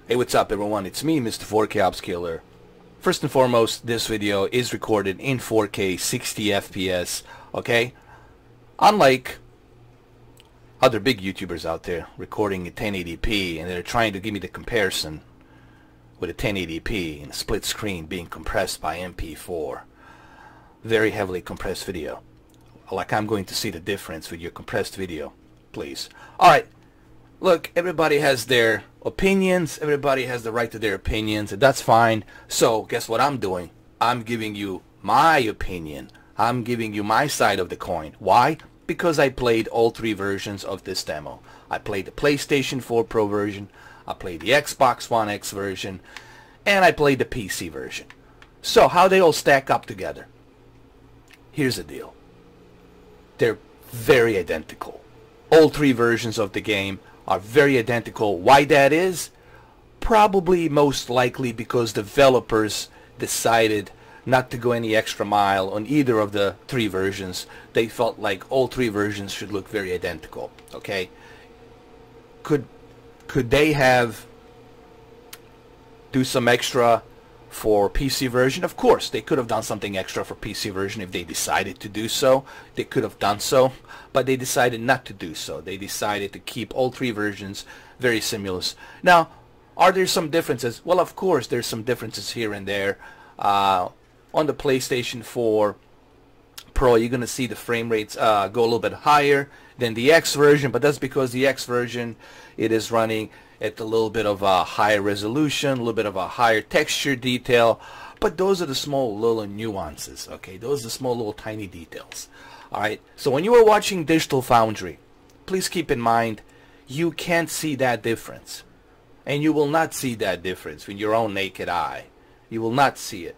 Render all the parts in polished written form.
Hey, what's up everyone? It's me, Mr. 4K Upscaler. First and foremost, this video is recorded in 4K 60 FPS, okay? Unlike other big YouTubers out there recording at 1080p and they're trying to give me the comparison with a 1080p and split screen being compressed by MP4. Very heavily compressed video. Like I'm going to see the difference with your compressed video, please. Alright, look, everybody has their opinions, everybody has the right to their opinions, and that's fine. So guess what I'm doing? I'm giving you my opinion. I'm giving you my side of the coin. Why? Because I played all three versions of this demo. I played the PlayStation 4 Pro version, I played the Xbox One X version, and I played the PC version. So how they all stack up together? Here's the deal. They're very identical. All three versions of the game are very identical. Why that is? Probably most likely because developers decided not to go any extra mile on either of the three versions. They felt like all three versions should look very identical. Okay? Could they have do some extra for PC version? Of course, they could have done something extra for PC version if they decided to do so. They could have done so, but they decided not to do so. They decided to keep all three versions very similar. Now, are there some differences? Well, of course, there's some differences here and there. On the PlayStation 4 Pro, you're going to see the frame rates go a little bit higher than the X version, but that's because the X version, it is running at a little bit of a higher resolution, a little bit of a higher texture detail, but those are the small little nuances, okay? Those are the small little tiny details. Alright, so when you are watching Digital Foundry, please keep in mind you can't see that difference. And you will not see that difference with your own naked eye. You will not see it.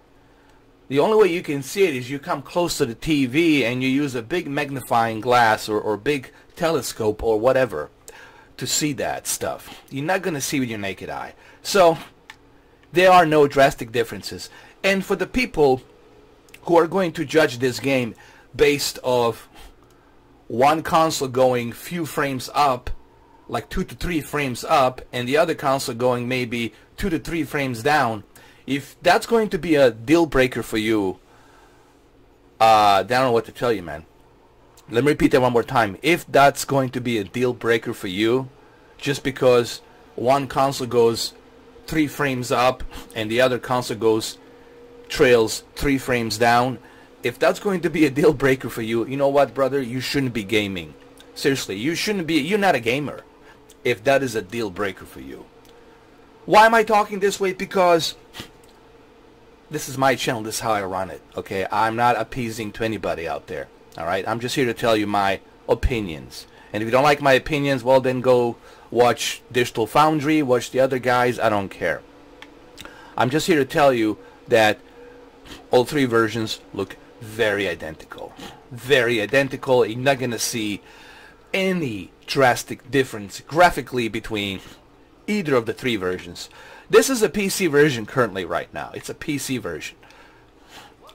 The only way you can see it is you come close to the TV and you use a big magnifying glass or big telescope or whatever to see that stuff. You're not going to see with your naked eye. So there are no drastic differences. And for the people who are going to judge this game based off one console going few frames up, like 2 to 3 frames up, and the other console going maybe 2 to 3 frames down, if that's going to be a deal breaker for you, I don't know what to tell you, man. Let me repeat that one more time. If that's going to be a deal breaker for you, just because one console goes 3 frames up and the other console trails 3 frames down, if that's going to be a deal breaker for you, you know what, brother? You shouldn't be gaming. Seriously, you shouldn't be. You're not a gamer if that is a deal breaker for you. Why am I talking this way? Because this is my channel. This is how I run it. Okay, I'm not appeasing to anybody out there. All right, I'm just here to tell you my opinions. And if you don't like my opinions, well, then go watch Digital Foundry, watch the other guys. I don't care. I'm just here to tell you that all three versions look very identical. Very identical. You're not going to see any drastic difference graphically between either of the three versions. This is a PC version currently right now. It's a PC version.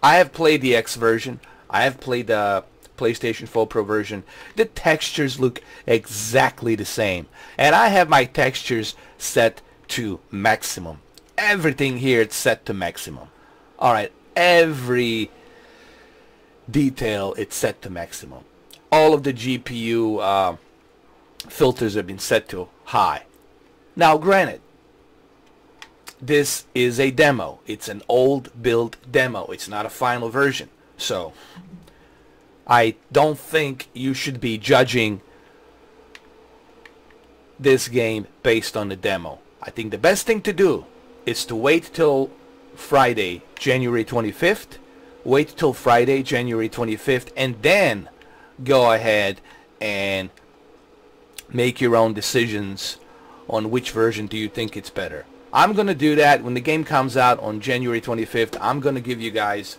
I have played the X version. I have played the PlayStation 4 Pro version. The textures look exactly the same. And I have my textures set to maximum. Everything here is set to maximum. Alright, every detail it's set to maximum. All of the GPU filters have been set to high. Now granted, this is a demo. It's an old build demo. It's not a final version. So I don't think you should be judging this game based on the demo. I think the best thing to do is to wait till Friday, January 25th. Wait till Friday, January 25th, and then go ahead and make your own decisions on which version do you think it's better. I'm going to do that when the game comes out on January 25th. I'm going to give you guys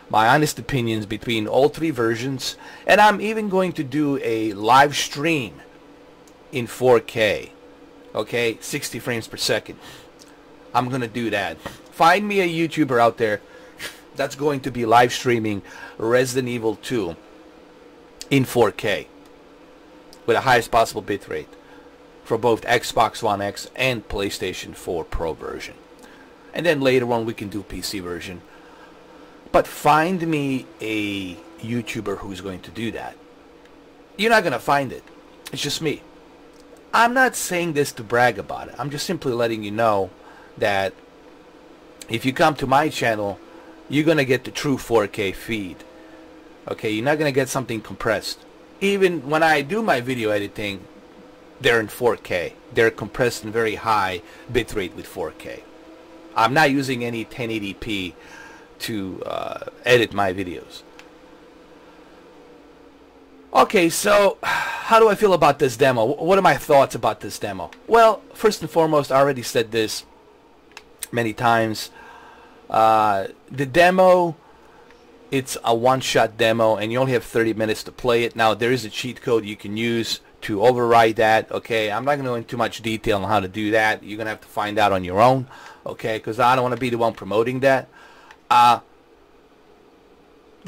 my honest opinions between all three versions, and I'm even going to do a live stream in 4K, okay, 60 frames per second. I'm going to do that. Find me a YouTuber out there that's going to be live streaming Resident Evil 2 in 4K with the highest possible bitrate. for both Xbox One X and PlayStation 4 Pro version. And then later on we can do PC version. But find me a YouTuber who's going to do that. You're not going to find it. It's just me. I'm not saying this to brag about it. I'm just simply letting you know that if you come to my channel, you're going to get the true 4K feed. Okay, you're not going to get something compressed. Even when I do my video editing, they're in 4K. They're compressed in very high bitrate with 4K. I'm not using any 1080p to edit my videos. Okay, so how do I feel about this demo? What are my thoughts about this demo? Well, first and foremost, I already said this many times. The demo, it's a one-shot demo, and you only have 30 minutes to play it. Now, there is a cheat code you can use to override that. Okay, I'm not going to go into too much detail on how to do that. You're going to have to find out on your own. Okay, because I don't want to be the one promoting that. The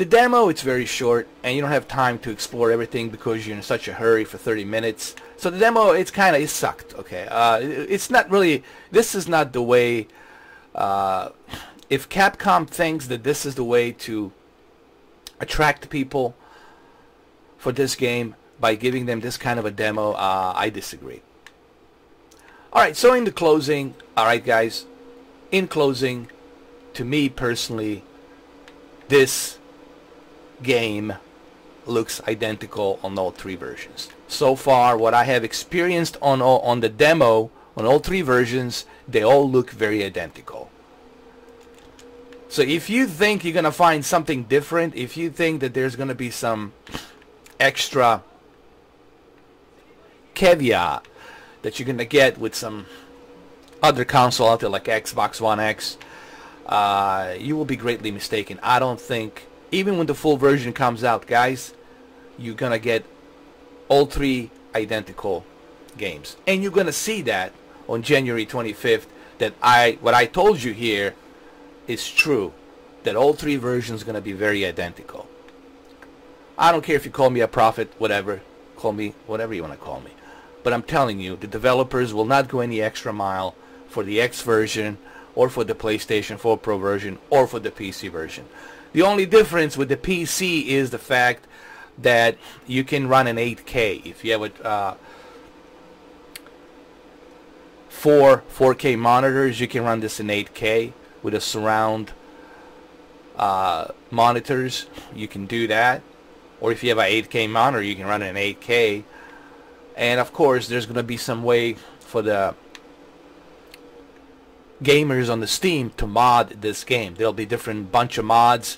demo, it's very short, and you don't have time to explore everything because you're in such a hurry for 30 minutes. So the demo, it sucked. Okay, it's not really. This is not the way. If Capcom thinks that this is the way to attract people for this game by giving them this kind of a demo, I disagree. Alright, so in the closing, alright guys, in closing, to me personally, this game looks identical on all three versions. So far, what I have experienced on the demo, on all three versions, they all look very identical. So if you think you're going to find something different, if you think that there's going to be some extra caveat that you're going to get with some other console out there like Xbox One X, you will be greatly mistaken. I don't think, even when the full version comes out, guys, you're going to get all three identical games. And you're going to see that on January 25th, that what I told you here is true, that all three versions are going to be very identical. I don't care if you call me a prophet, whatever, call me whatever you want to call me, but I'm telling you, the developers will not go any extra mile for the X version or for the PlayStation 4 Pro version or for the PC version. The only difference with the PC is the fact that you can run an 8K. If you have four 4K monitors, you can run this in 8K. With a surround monitors, you can do that. Or if you have an 8K monitor, you can run it in 8K. And of course, there's going to be some way for the gamers on the Steam to mod this game. There'll be different bunch of mods.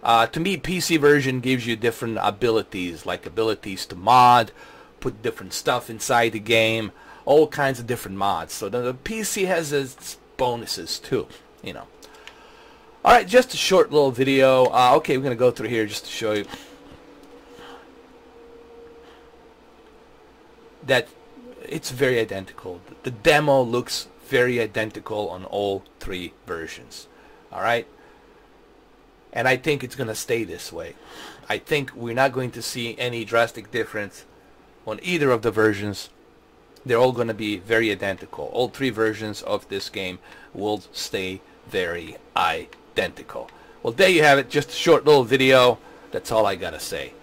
To me, PC version gives you different abilities, like abilities to mod, put different stuff inside the game, all kinds of different mods. So the PC has its bonuses too. You know. Alright, just a short little video. Okay, we're going to go through here just to show you that it's very identical. The demo looks very identical on all three versions. Alright? And I think it's going to stay this way. I think we're not going to see any drastic difference on either of the versions. They're all going to be very identical. All three versions of this game will stay very identical. Well, there you have it. Just a short little video. That's all I gotta say.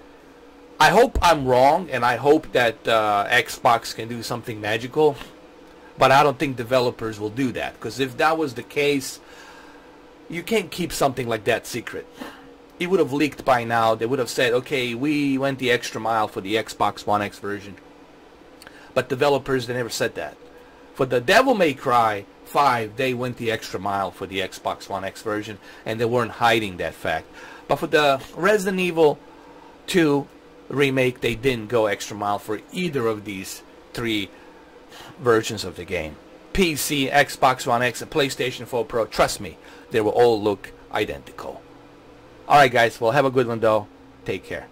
I hope I'm wrong, and I hope that Xbox can do something magical, but I don't think developers will do that, because if that was the case, you can't keep something like that secret. It would have leaked by now. They would have said, okay, we went the extra mile for the Xbox One X version. But developers, they never said that. For the Devil May Cry 5, they went the extra mile for the Xbox One X version, and they weren't hiding that fact. But for the Resident Evil 2 remake, they didn't go extra mile for either of these three versions of the game. PC, Xbox One X, and PlayStation 4 Pro, trust me, they will all look identical. Alright guys, well, have a good one though. Take care.